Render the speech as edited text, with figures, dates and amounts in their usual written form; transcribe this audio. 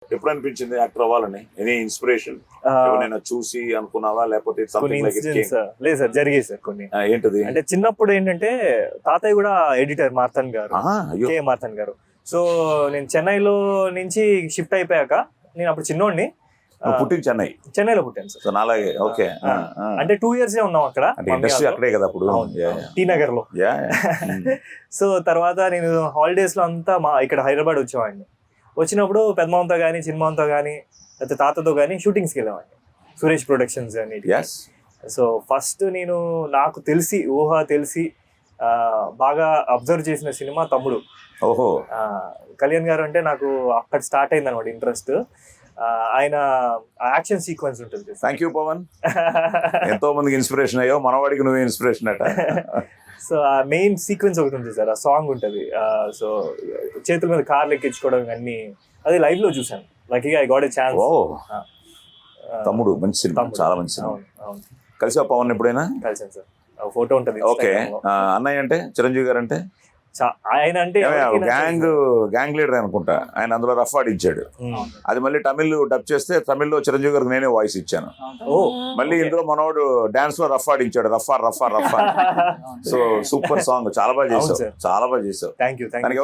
ఎప్పుడు అనిపించింది యాక్టర్ అవ్వాలని? ఎనీ ఇన్స్పిరేషన్ నేను చూసి అనుకున్నావా, లేకపోతే కొన్ని సంథింగ్ లైక్ ఇన్సిడెంట్స్ లేదు సార్, జరిగాయి సార్ కొన్ని. ఏంటది? అంటే చిన్నప్పుడు ఏంటంటే తాతయ్య కూడా ఎడిటర్ మార్తన్ గారు, అయ్యో కే మార్తన్ గారు. సో నేను చెన్నైలో నుంచి షిఫ్ట్ అయిపోయాక, నేను అప్పుడు చిన్నోడిని, పుట్టింది చెన్నైలో పుట్టాను సార్. అలాగే ఓకే. అంటే 2 years ఉన్నాం అక్కడ, ఇండస్ట్రీ అక్కడే కదా అప్పుడు, టీ నగర్ లో. సో తర్వాత నేను హాలిడేస్ లో అంతా ఇక్కడ హైదరాబాద్ వచ్చేవాడిని. వచ్చినప్పుడు పెద్దమామతో కానీ చిన్నమామతో కానీ లేకపోతే తాతతో కానీ షూటింగ్స్కి వెళ్ళేవాడిని, సురేష్ ప్రొడక్షన్స్ అని. సో ఫస్ట్ నేను నాకు ఊహ తెలిసి బాగా అబ్జర్వ్ చేసిన సినిమా తమ్ముడు. ఓహో. కళ్యాణ్ గారు అంటే నాకు అక్కడ స్టార్ట్ అయింది అనమాట ఇంట్రెస్ట్. ఆయన యాక్షన్ సీక్వెన్స్ ఉంటుంది. థ్యాంక్ యూ పవన్, ఎంతో మందికి ఇన్స్పిరేషన్ అయ్యో, మనవాడికి నువ్వే ఇన్స్పిరేషన్ అట. సో ఆ మెయిన్ సీక్వెన్స్ ఒకటి ఉంటుంది సార్, ఆ సాంగ్ ఉంటుంది. సో చేతుల మీద కార్లు ఎక్కించుకోవడం అన్ని అది లైవ్ లో చూసాను. లక్కీగా ఐ గాట్ ఎ ఛాన్స్. తమ్ముడు మంచి సినిమా, చాలా మంచి సినిమా. కలిసా పవన్ ఎప్పుడైనా? కలిసాను సార్, ఫోటో ఉంటుంది. ఓకే. అన్నయ్య అంటే చిరంజీవి గారు అంటే ఆయన అంటే గ్యాంగ్ లీడర్ అనుకుంటా. ఆయన అందులో రఫ్ ఆడించాడు. అది మళ్ళీ తమిళ్ డబ్ చేస్తే తమిళ్లో చిరంజీవి గారికి నేనే వాయిస్ ఇచ్చాను. మళ్ళీ ఇందులో మనోడు డాన్స్ లో రఫ్ ఆడించాడు, రఫా రఫా రఫా. సో సూపర్ సాంగ్, చాలా బాగా చేసావు, చాలా బాగా చేసావు. Thank you.